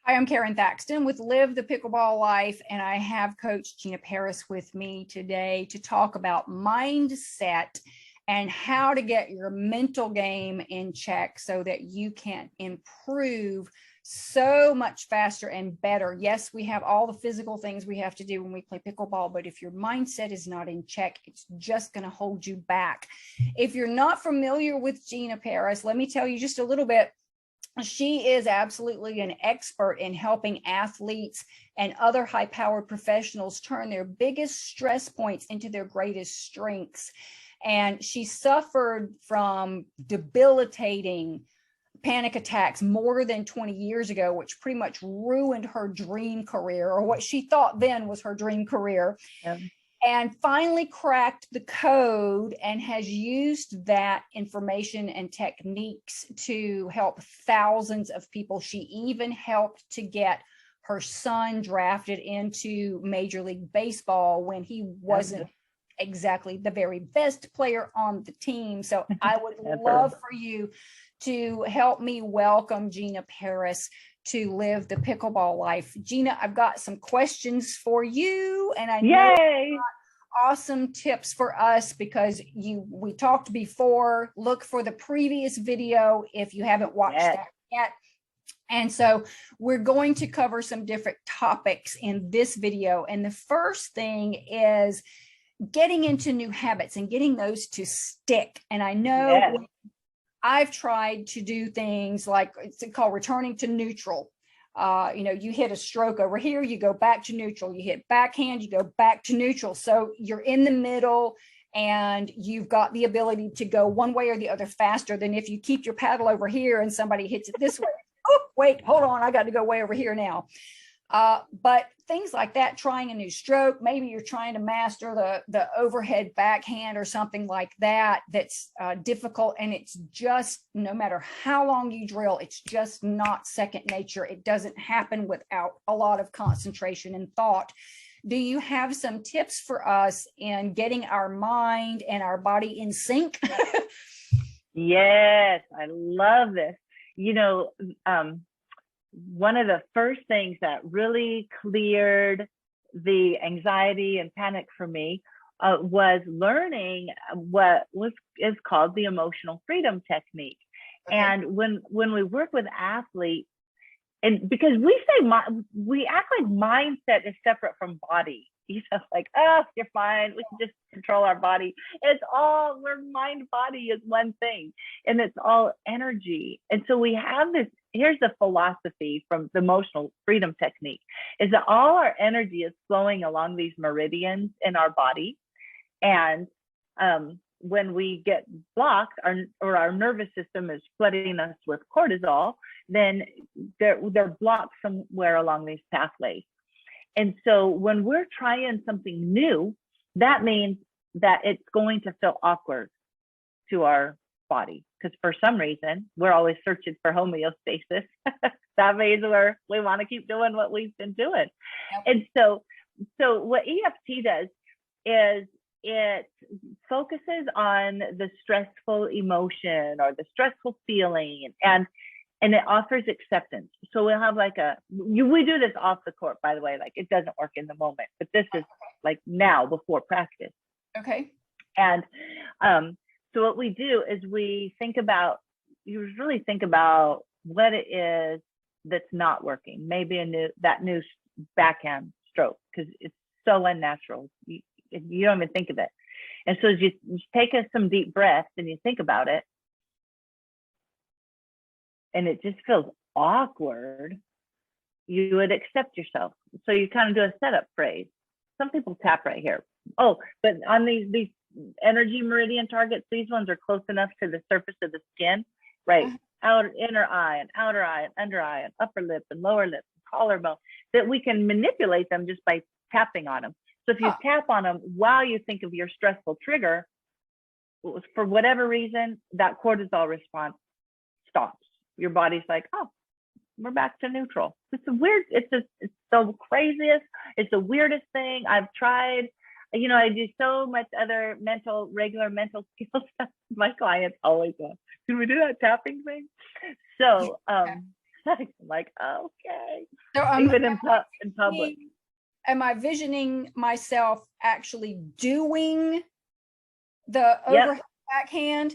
Hi, I'm Karen Thaxton with Live the Pickleball Life, and I have Coach Gina Paris with me today to talk about mindset and how to get your mental game in check so that you can improve so much faster and better. Yes, we have all the physical things we have to do when we play pickleball, but if your mindset is not in check, it's just going to hold you back. If you're not familiar with Gina Paris, let me tell you just a little bit. She is absolutely an expert in helping athletes and other high-powered professionals turn their biggest stress points into their greatest strengths. And she suffered from debilitating panic attacks more than 20 years ago, which pretty much ruined her dream career, or what she thought then was her dream career. Yeah. And finally cracked the code and has used that information and techniques to help thousands of people. She even helped to get her son drafted into Major League Baseball when he wasn't exactly the very best player on the team. So I would love for you to help me welcome Gina Paris to Live the Pickleball Life. Gina, I've got some questions for you, and I know you've got awesome tips for us because we talked before. Look for the previous video if you haven't watched that yet. And so we're going to cover some different topics in this video. And the first thing is getting into new habits and getting those to stick. And I know I've tried to do things like it's called returning to neutral. You hit a stroke over here, you go back to neutral, you hit backhand, you go back to neutral. So you're in the middle and you've got the ability to go one way or the other faster than if you keep your paddle over here and somebody hits it this way. Oh, wait, hold on, I got to go way over here now. But things like that, trying a new stroke, maybe you're trying to master the overhead backhand or something like that, that's difficult. And it's just, no matter how long you drill, it's just not second nature. It doesn't happen without a lot of concentration and thought. Do you have some tips for us in getting our mind and our body in sync? Yes, I love this. One of the first things that really cleared the anxiety and panic for me was learning what is called the emotional freedom technique. Okay. And when we work with athletes, and because we act like mindset is separate from body. Like, oh, you're fine. We can just control our body. We're mind body is one thing, and it's all energy. And so we have this. Here's the philosophy from the emotional freedom technique: is that all our energy is flowing along these meridians in our body, and when we get blocked, our nervous system is flooding us with cortisol, then they're blocked somewhere along these pathways. And so when we're trying something new, that means that it's going to feel awkward to our body, because for some reason we're always searching for homeostasis. That means we want to keep doing what we've been doing. Yep. And so what EFT does is it focuses on the stressful emotion or the stressful feeling, and it offers acceptance. So we'll have we do this off the court, by the way, like it doesn't work in the moment, but this is like now before practice. Okay. And so what we do is we usually think about what it is that's not working. Maybe that new backhand stroke, because it's so unnatural. You don't even think of it. And so you take some deep breaths and you think about it, and it just feels awkward, you would accept yourself. So you kind of do a setup phrase. Some people tap right here. Oh, but on these energy meridian targets, these ones are close enough to the surface of the skin, right? Inner eye and outer eye and under eye and upper lip and lower lip and collarbone, that we can manipulate them just by tapping on them. So if you tap on them while you think of your stressful trigger, for whatever reason, that cortisol response stops. Your body's like, oh, we're back to neutral. It's the craziest, it's the weirdest thing I've tried. I do so much other regular mental skill stuff. My clients always go, can we do that tapping thing? So I'm like, okay. So Even in public. am I visioning myself actually doing the Yep. overhead backhand?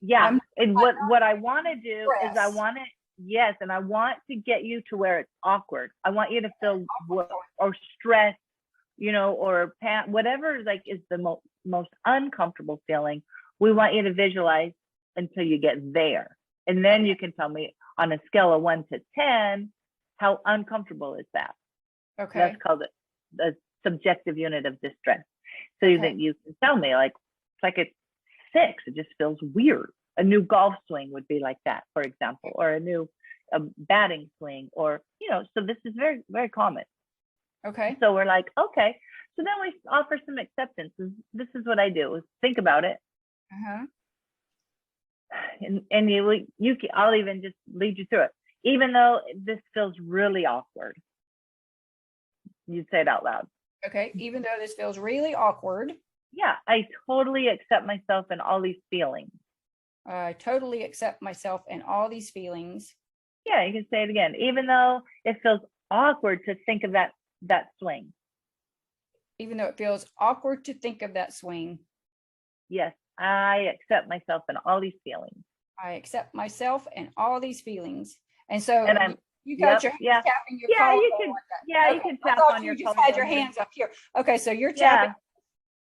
Yeah. And what I want to do is I Stress. want to, yes, and I want to get you to where it's awkward. I want you to feel or stress, or whatever like is the most uncomfortable feeling. We want you to visualize until you get there. And then you can tell me on a scale of 1 to 10, how uncomfortable is that? Okay. That's called the subjective unit of distress. So you can tell me like, it's like it's 6, it just feels weird. A new golf swing would be like that, for example, or a new batting swing, or, so this is very, very common. Okay. So we're like, okay. So then we offer some acceptance. This is what I do, is think about it. Uh-huh. And I'll even just lead you through it. Even though this feels really awkward, you'd say it out loud. Okay. Even though this feels really awkward. Yeah, I totally accept myself and all these feelings. I totally accept myself and all these feelings. Yeah, you can say it again. Even though it feels awkward to think of that swing. Even though it feels awkward to think of that swing. Yes, I accept myself and all these feelings. I accept myself and all these feelings. And so you got your hands tapping your collarbone. You can tap on your collarbone. You just had your hands up here. Okay, so you're tapping.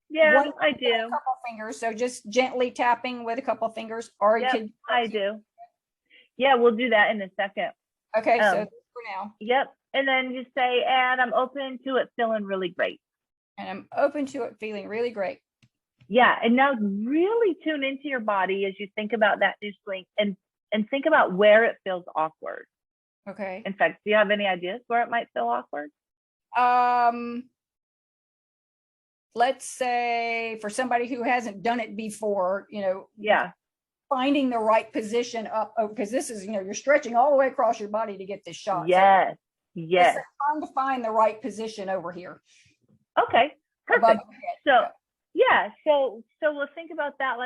Yeah, I do. A couple fingers, so just gently tapping with a couple fingers, or you could. I do. Yeah, we'll do that in a second. Okay, so for now. Yep, and then you say, and I'm open to it feeling really great. And I'm open to it feeling really great. Yeah, and now really tune into your body as you think about that new swing, and think about where it feels awkward. Okay. In fact, do you have any ideas where it might feel awkward? Let's say for somebody who hasn't done it before, finding the right position up, because this is, you're stretching all the way across your body to get this shot. Yes. So trying to find the right position over here. Okay, perfect. So we'll think about that.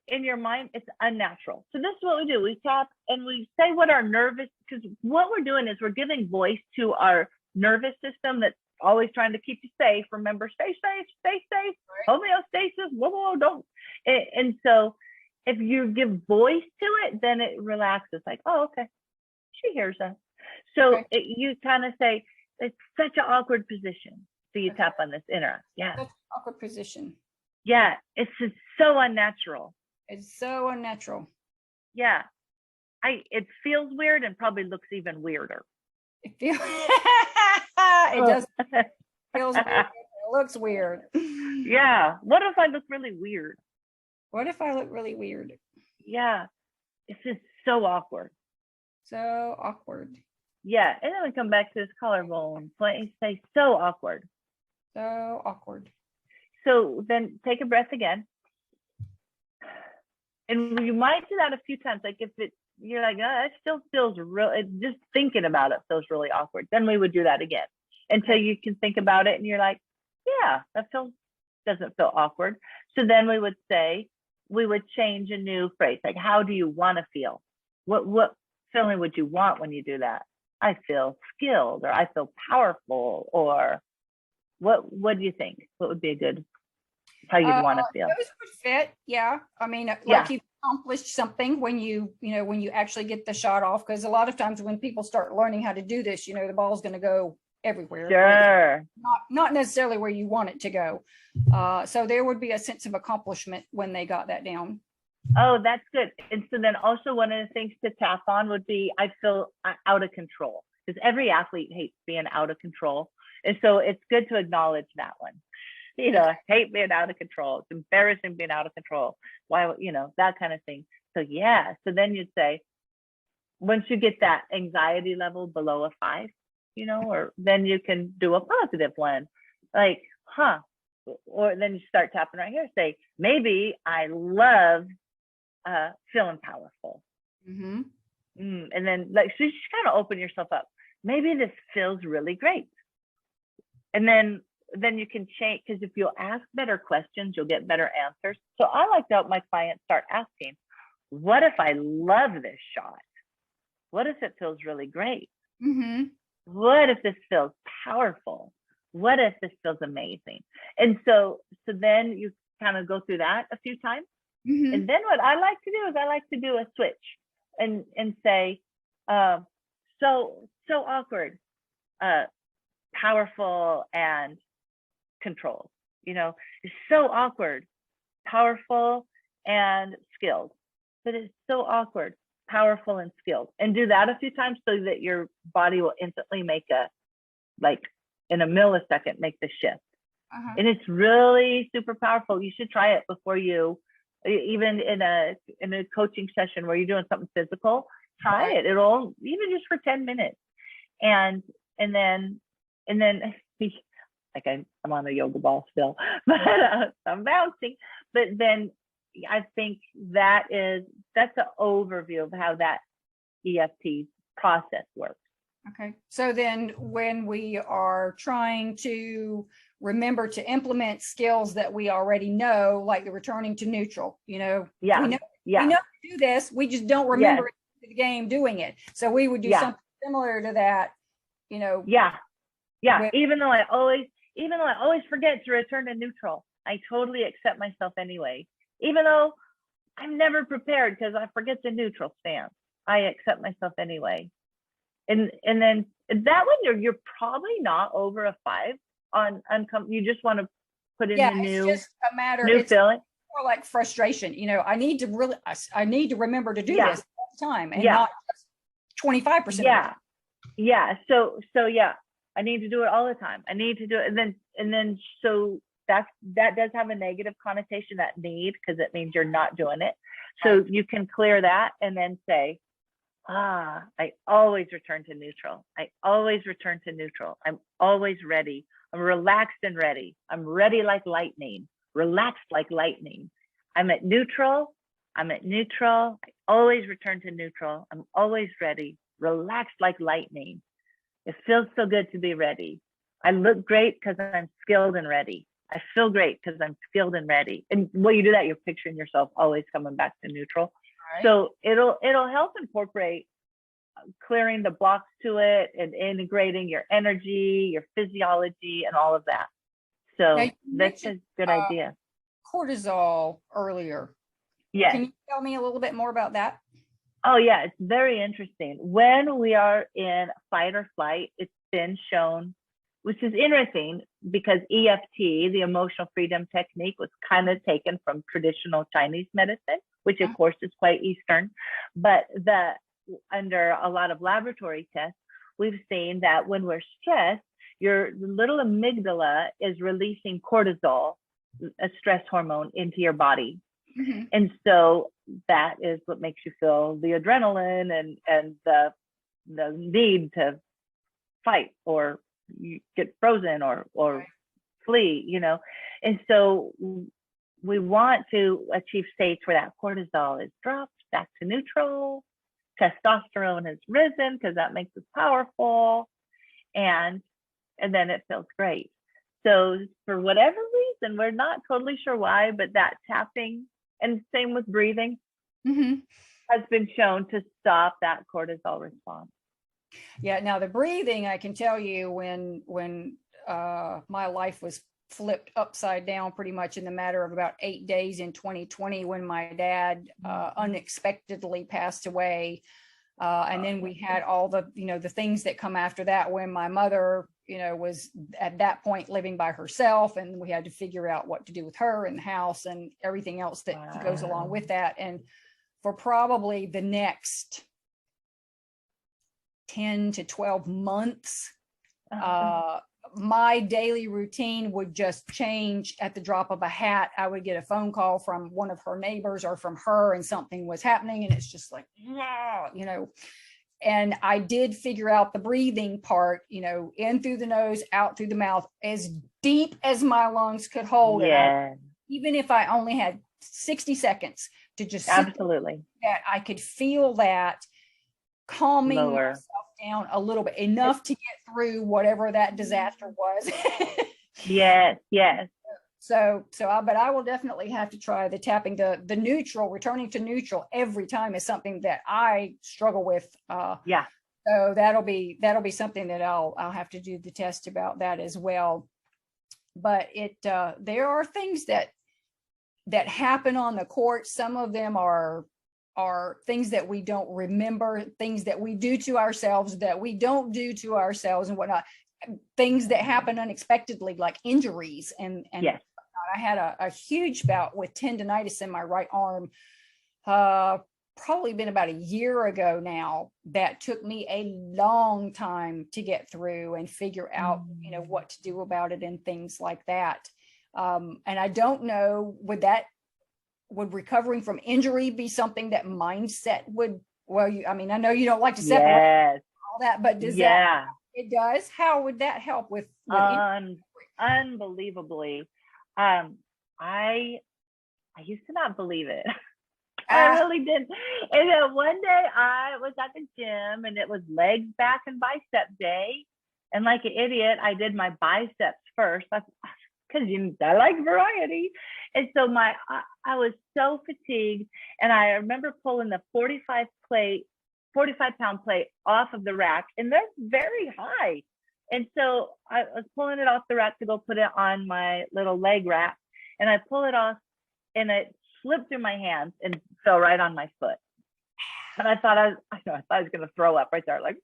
In your mind, it's unnatural. So this is what we do. We tap and we say what our nervous, because what we're doing is we're giving voice to our nervous system that's always trying to keep you safe. Remember, stay safe, right. Homeostasis, whoa, don't. And so if you give voice to it, then it relaxes, like, oh, okay, she hears us. So you kind of say, it's such an awkward position. So you tap on this inner. Yeah. Such an awkward position. Yeah, it's just so unnatural. It's so unnatural. Yeah. It feels weird and probably looks even weirder. It does. It feels weird. It looks weird. Yeah. What if I look really weird? What if I look really weird? Yeah. It's just so awkward. So awkward. Yeah. And then we come back to this collarbone. Say so awkward. So awkward. So then take a breath again. And you might do that a few times. Like if you're like, oh, it still feels real. Just thinking about it feels really awkward. Then we would do that again until you can think about it and you're like, yeah, that doesn't feel awkward. So then we would change a new phrase. Like, how do you want to feel? What feeling would you want when you do that? I feel skilled, or I feel powerful, or what do you think? What would be a good, how you'd want to feel? Those would fit. Yeah. I mean, like you've accomplished something when you actually get the shot off. Because a lot of times when people start learning how to do this, the ball's going to go everywhere. Sure. Not necessarily where you want it to go. So there would be a sense of accomplishment when they got that down. Oh, that's good. And so then also one of the things to tap on would be, I feel out of control, because every athlete hates being out of control. And so it's good to acknowledge that one. I hate being out of control. It's embarrassing being out of control. Why, that kind of thing. So yeah. So then you'd say, once you get that anxiety level below a 5, or then you can do a positive one, like, or then you start tapping right here. Say, maybe I love feeling powerful. Mm-hmm. And then so you just kind of open yourself up. Maybe this feels really great. And then you can change, because if you'll ask better questions, you'll get better answers. So I like to help my clients start asking, what if I love this shot? What if it feels really great? Mm-hmm. What if this feels powerful? What if this feels amazing? And so then you kind of go through that a few times. Mm-hmm. And then what I like to do is I like to do a switch and say, so awkward, powerful and controlled. You know, it's so awkward, powerful and skilled, but it's so awkward, powerful and skilled. And do that a few times so that your body will instantly make like in a millisecond, make the shift. Uh-huh. And it's really super powerful. You should try it before you, even in a coaching session where you're doing something physical, try it. It'll, even just for 10 minutes. And then like I'm on a yoga ball still, but I'm bouncing. But then I think that's an overview of how that EFT process works. Okay. So then when we are trying to remember to implement skills that we already know, like the returning to neutral, you know, we know to do this, we just don't remember the game doing it. So we would do something similar to that, you know. Even though I always forget to return to neutral, I totally accept myself anyway. Even though I'm never prepared because I forget the neutral stance, I accept myself anyway. And then that one, you're probably not over a 5 on you just want to put in a new, it's just a matter, new feeling. More like frustration. You know, I need to remember to do this all the time and not just 25%. So I need to do it all the time. I need to do it. And then so that does have a negative connotation, that need, because it means you're not doing it. So you can clear that and then say, I always return to neutral. I always return to neutral. I'm always ready. I'm relaxed and ready. I'm ready like lightning, relaxed like lightning. I'm at neutral. I always return to neutral. I'm always ready, relaxed like lightning. It feels so good to be ready. I look great because I'm skilled and ready. I feel great because I'm skilled and ready. And while you do that, you're picturing yourself always coming back to neutral. Right. So it'll help incorporate clearing the blocks to it and integrating your energy, your physiology, and all of that. So that's a good idea. Cortisol earlier. Yes. Can you tell me a little bit more about that? Oh yeah, it's very interesting. When we are in fight or flight, it's been shown, which is interesting because EFT, the emotional freedom technique, was kind of taken from traditional Chinese medicine, which of course is quite Eastern. But under a lot of laboratory tests, we've seen that when we're stressed, your little amygdala is releasing cortisol, a stress hormone, into your body. Mm-hmm. And so that is what makes you feel the adrenaline and the need to fight or you get frozen or flee, you know. And so we want to achieve states where that cortisol is dropped back to neutral, testosterone has risen because that makes us powerful, and then it feels great. So for whatever reason, we're not totally sure why, but that tapping, and same with breathing, has been shown to stop that cortisol response. Yeah. Now the breathing, I can tell you when my life was flipped upside down pretty much in the matter of about 8 days in 2020, when my dad unexpectedly passed away. And then we had all the, the things that come after that when my mother, was at that point living by herself, and we had to figure out what to do with her and the house and everything else that goes along with that. And for probably the next 10 to 12 months, my daily routine would just change at the drop of a hat. I would get a phone call from one of her neighbors or from her, and something was happening, and it's just like, and I did figure out the breathing part, in through the nose, out through the mouth, as deep as my lungs could hold. Yeah. Even if I only had 60 seconds to just absolutely that, I could feel that calming myself down a little bit, enough to get through whatever that disaster was. Yes. But I will definitely have to try the tapping, the neutral, returning to neutral every time is something that I struggle with. Yeah. So that'll be something that I'll have to do the test about that as well. But there are things that happen on the court. Some of them are things that we don't remember, things that we do to ourselves, that we don't do to ourselves and whatnot, things that happen unexpectedly, like injuries. And yes. I had a huge bout with tendonitis in my right arm, probably been about a year ago now, that took me a long time to get through and figure out, what to do about it and things like that. And I don't know, would recovering from injury be something that mindset would, I know you don't like to separate all that, but does that, it does? How would that help with unbelievably? I used to not believe it. I really didn't. And then one day I was at the gym and it was legs, back, and bicep day. And like an idiot, I did my biceps first. Because I like variety. And so I was so fatigued. And I remember pulling the 45-pound plate off of the rack. And they're very high. And so I was pulling it off the rack to go put it on my little leg rack. And I pull it off and it slipped through my hands and fell right on my foot. And I thought I was going to throw up right there. Like,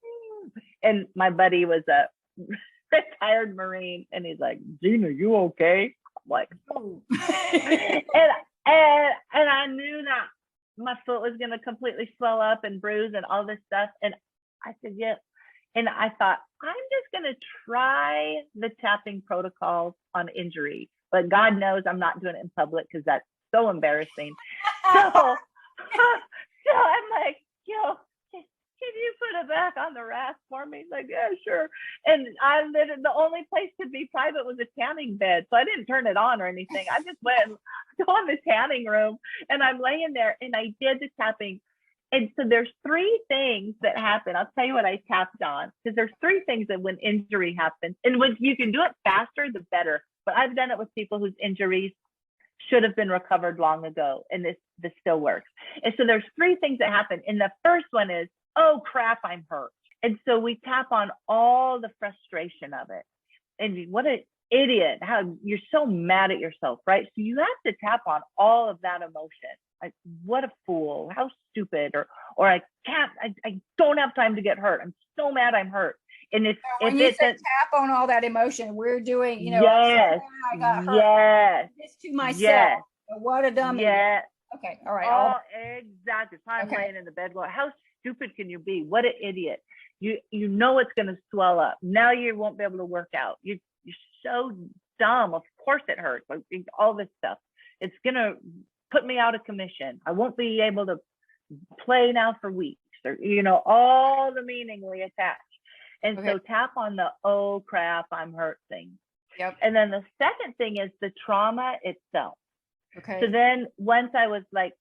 and my buddy was a retired Marine, and he's like, Gina, you okay? I'm like, oh. and I knew that my foot was going to completely swell up and bruise and all this stuff. And I said, yeah. And I thought, I'm just going to try the tapping protocols on injury. But God knows I'm not doing it in public because that's so embarrassing. So I'm like, yo, can you put it back on the rack for me? He's like, yeah, sure. And the only place to be private was a tanning bed. So I didn't turn it on or anything. I just went and go in the tanning room and I'm laying there and I did the tapping. And so there's three things that happen. I'll tell you what I tapped on, because there's three things that when injury happens, and when you can do it faster, the better. But I've done it with people whose injuries should have been recovered long ago, and this still works. And so there's three things that happen. And the first one is, oh crap, I'm hurt. And so we tap on all the frustration of it. And what an idiot, how you're so mad at yourself, right? So you have to tap on all of that emotion. Like, what a fool, how stupid, or I don't have time to get hurt. I'm so mad I'm hurt. And if you say tap on all that emotion, we're doing, yes, I got hurt. Yes, this to myself. Yes. What a dummy. Yes. Okay. All right. Oh, exactly. So I'm laying in the bed going, how stupid can you be? What an idiot. You know it's going to swell up. Now you won't be able to work out. You're so dumb. Of course it hurts. Like, all this stuff. It's going to put me out of commission. I won't be able to play now for weeks. Or, all the meaning we attach. And so tap on the, oh crap, I'm hurt thing. Yep. And then the second thing is the trauma itself. Okay. So then once I was like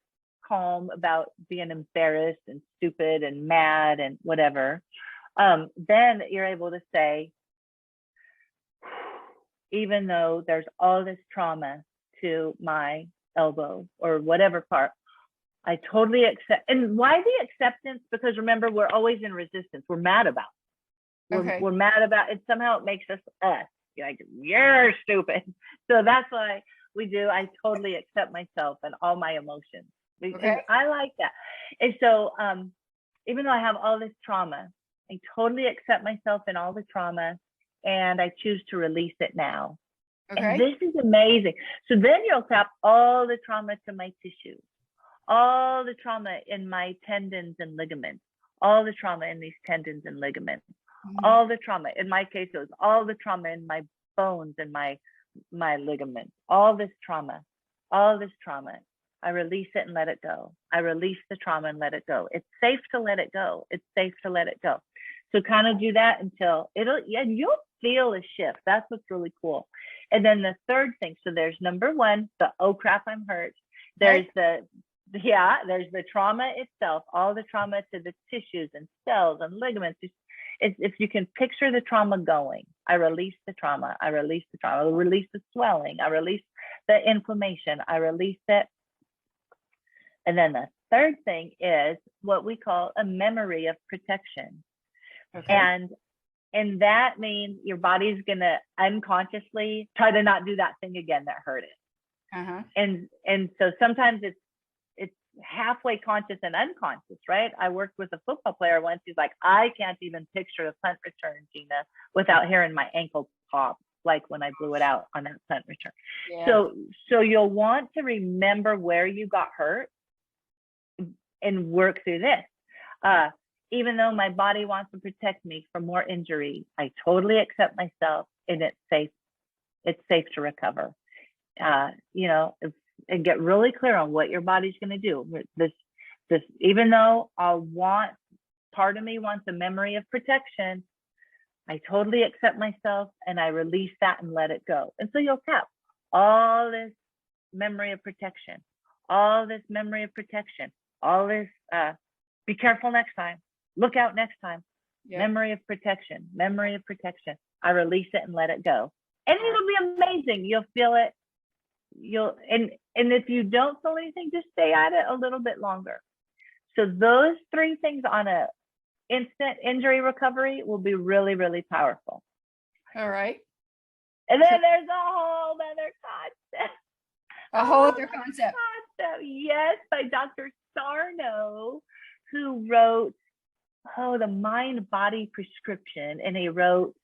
calm about being embarrassed and stupid and mad and whatever, then you're able to say, even though there's all this trauma to my elbow or whatever part, I totally accept. And why the acceptance? Because remember, we're always in resistance. We're mad about it. We're mad about it. Somehow it makes us. Like, you're stupid. So that's why we do. I totally accept myself and all my emotions. Because I like that. And so even though I have all this trauma, I totally accept myself and all the trauma, and I choose to release it now. And this is amazing. So then you'll tap all the trauma to my tissues, all the trauma in my tendons and ligaments, all the trauma in these tendons and ligaments, all the trauma. In my case, it was all the trauma in my bones and my ligaments, all this trauma. I release it and let it go. I release the trauma and let it go. It's safe to let it go. It's safe to let it go. So kind of do that until you'll feel a shift. That's what's really cool. And then the third thing, so there's number one, the, oh crap, I'm hurt. There's there's the trauma itself, all the trauma to the tissues and cells and ligaments. If you can picture the trauma going, I release the trauma, I release the trauma, I release the swelling, I release the inflammation. I release it. And then the third thing is what we call a memory of protection. Okay. And that means your body's gonna unconsciously try to not do that thing again that hurt it. Uh-huh. And so sometimes it's halfway conscious and unconscious, right? I worked with a football player once. He's like, I can't even picture a punt return, Gina, without hearing my ankle pop, like when I blew it out on that punt return. Yeah. So you'll want to remember where you got hurt and work through this. Even though my body wants to protect me from more injury, I totally accept myself, and it's safe. It's safe to recover. You know, and get really clear on what your body's going to do. This, even though part of me wants a memory of protection, I totally accept myself and I release that and let it go. And so you'll have all this memory of protection, all this memory of protection, all this, be careful next time, look out next time, memory of protection, memory of protection. I release it and let it go. And it'll be amazing. You'll feel it. And if you don't feel anything, just stay at it a little bit longer. So those three things on a instant injury recovery will be really, really powerful. All right. And then there's a whole other concept. A whole other concept. Yes, by Dr. Sarno, who wrote, the Mind Body Prescription. And he wrote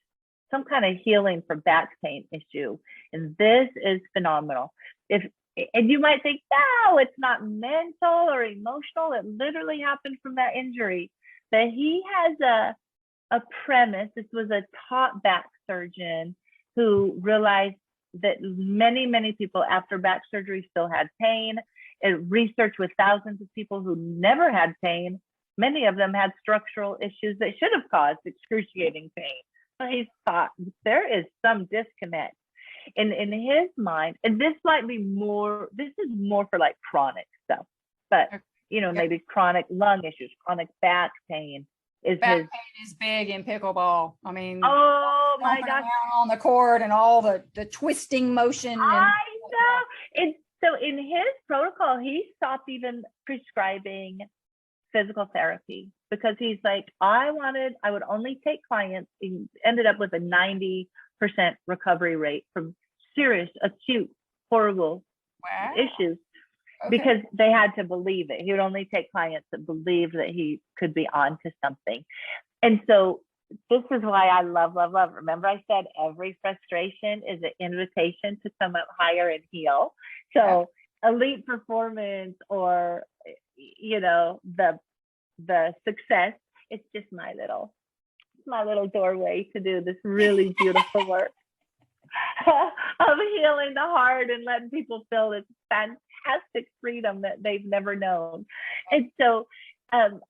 some kind of healing for back pain issue. And this is phenomenal. And you might think, no, it's not mental or emotional. It literally happened from that injury. But he has a premise. This was a top back surgeon who realized that many, many people after back surgery still had pain. And research with thousands of people who never had pain. Many of them had structural issues that should have caused excruciating pain. So he thought there is some disconnect in his mind, and this might be more. This is more for like chronic stuff, but you know, maybe chronic lung issues, chronic back pain pain is big in pickleball. I mean, oh my gosh, on the court and all the twisting motion. I know. And so in his protocol, he stopped even prescribing physical therapy because he's like, I would only take clients. He ended up with a 90% recovery rate from serious, acute, horrible issues because they had to believe it. He would only take clients that believed that he could be onto something. And so this is why I love, love, love. Remember I said every frustration is an invitation to come up higher and heal. So elite performance or, you know, the success, it's just my little doorway to do this really beautiful work of healing the heart and letting people feel this fantastic freedom that they've never known. And so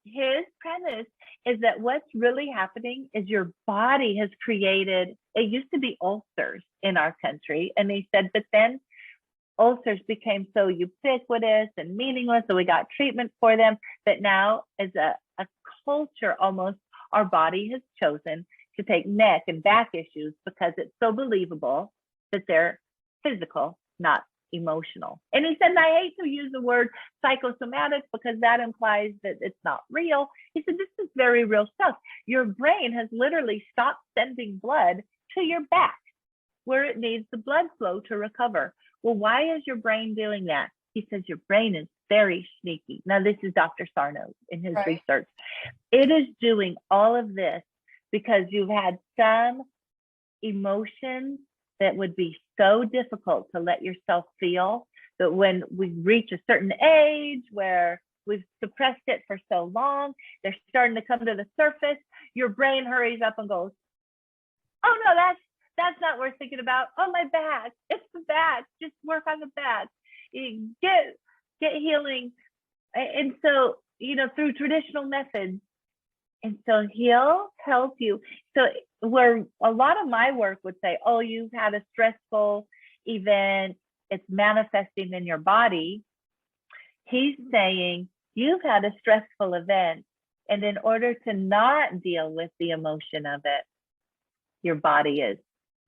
his premise is that what's really happening is your body has created, it used to be ulcers in our country. And he said, but then ulcers became so ubiquitous and meaningless, so we got treatment for them, that now as a culture almost, our body has chosen to take neck and back issues because it's so believable that they're physical, not emotional. And he said, and I hate to use the word psychosomatic because that implies that it's not real. He said, this is very real stuff. Your brain has literally stopped sending blood to your back where it needs the blood flow to recover. Well, why is your brain doing that? He says your brain is very sneaky. Now, this is Dr. Sarno in his research. It is doing all of this because you've had some emotions that would be so difficult to let yourself feel that when we reach a certain age where we've suppressed it for so long, they're starting to come to the surface. Your brain hurries up and goes, oh no, that's not worth thinking about. Oh, my back, it's the back. Just work on the back. Get healing. And so, you know, through traditional methods. And so he'll help you. So where a lot of my work would say, oh, you've had a stressful event, it's manifesting in your body. He's saying you've had a stressful event. And in order to not deal with the emotion of it, your body is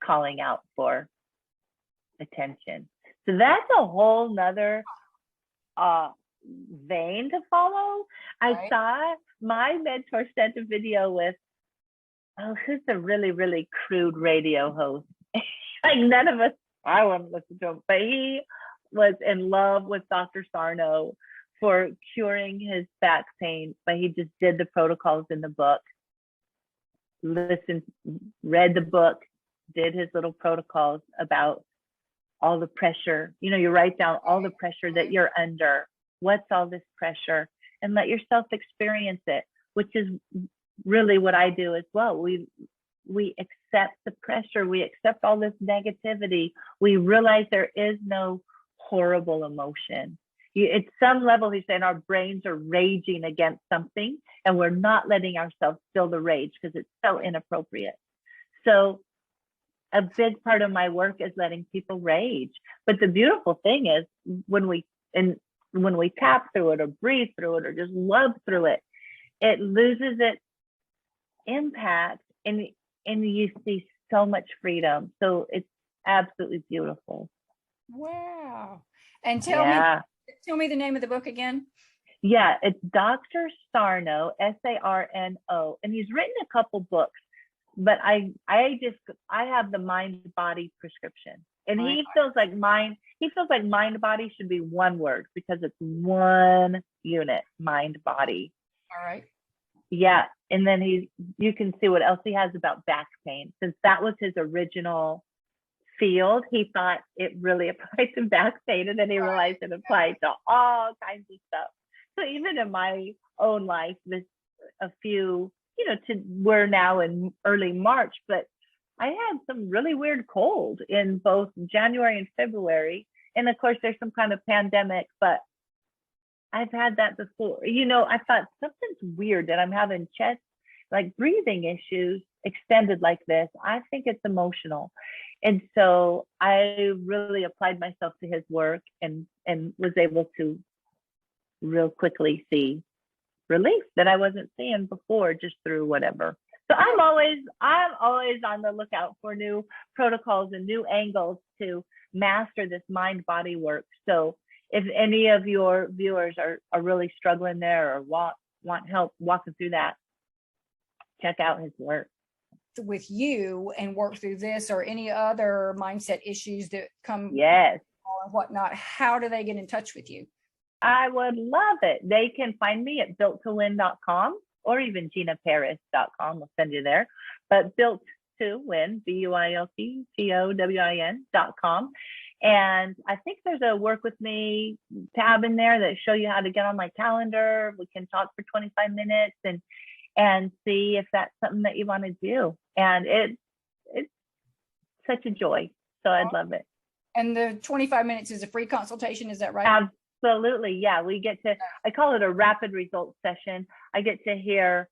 calling out for attention. So that's a whole nother vein to follow. I saw my mentor sent a video with, who's a really, really crude radio host. Like none of us, I wouldn't listen to him, but he was in love with Dr. Sarno for curing his back pain, but he just did the protocols in the book, listened, read the book, did his little protocols about all the pressure. You know, you write down all the pressure that you're under. What's all this pressure? And let yourself experience it, which is really what I do as well. We accept the pressure. We accept all this negativity. We realize there is no horrible emotion. At some level, he's saying our brains are raging against something, and we're not letting ourselves feel the rage because it's so inappropriate. So a big part of my work is letting people rage. But the beautiful thing is when we tap through it or breathe through it or just love through it, it loses its impact, and you see so much freedom. So it's absolutely beautiful. Wow. And tell me the name of the book again. Yeah, it's Dr. Sarno, Sarno, and he's written a couple books, but I have the mind body prescription, and he feels like mind body should be one word because it's one unit, mind body. All right. Yeah, and then you can see what else he has about back pain, since that was his original field. He thought it really applied to back pain, and then he realized it applied to all kinds of stuff. So even in my own life, we're now in early March, but I had some really weird cold in both January and February. And of course, there's some kind of pandemic, but I've had that before. I thought something's weird that I'm having chest, like breathing issues extended like this. I think it's emotional. And so I really applied myself to his work and was able to real quickly see relief that I wasn't seeing before just through whatever. So I'm always on the lookout for new protocols and new angles to master this mind body work. So if any of your viewers are really struggling there or want help walking through that, check out his work. With you and work through this or any other mindset issues that come or whatnot, how do they get in touch with you? I would love it. They can find me at builttowin.com or even ginaparis.com. We'll send you there. But built to win, BUILTTOWIN.com. And I think there's a work with me tab in there that show you how to get on my calendar. We can talk for 25 minutes and see if that's something that you want to do. And it's such a joy. So I'd love it. And the 25 minutes is a free consultation, is that right? Absolutely. Yeah. We get to, I call it a rapid results session. I get to hear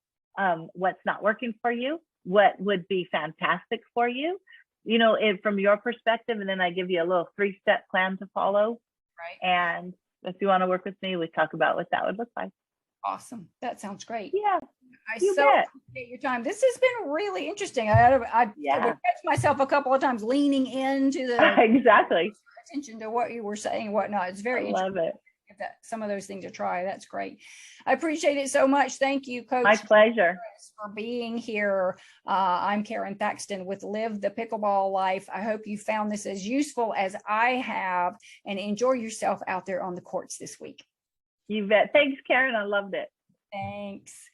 what's not working for you, what would be fantastic for you, from your perspective. And then I give you a little 3-step plan to follow. Right. And if you want to work with me, we talk about what that would look like. Awesome. That sounds great. Yeah. I appreciate your time. This has been really interesting. I catch myself a couple of times leaning into the exactly attention to what you were saying and whatnot. It's very interesting. Love it. Give some of those things a try. That's great. I appreciate it so much. Thank you, Coach. My pleasure. For being here. I'm Karen Thaxton with Live the Pickleball Life. I hope you found this as useful as I have, and enjoy yourself out there on the courts this week. You bet. Thanks, Karen. I loved it. Thanks.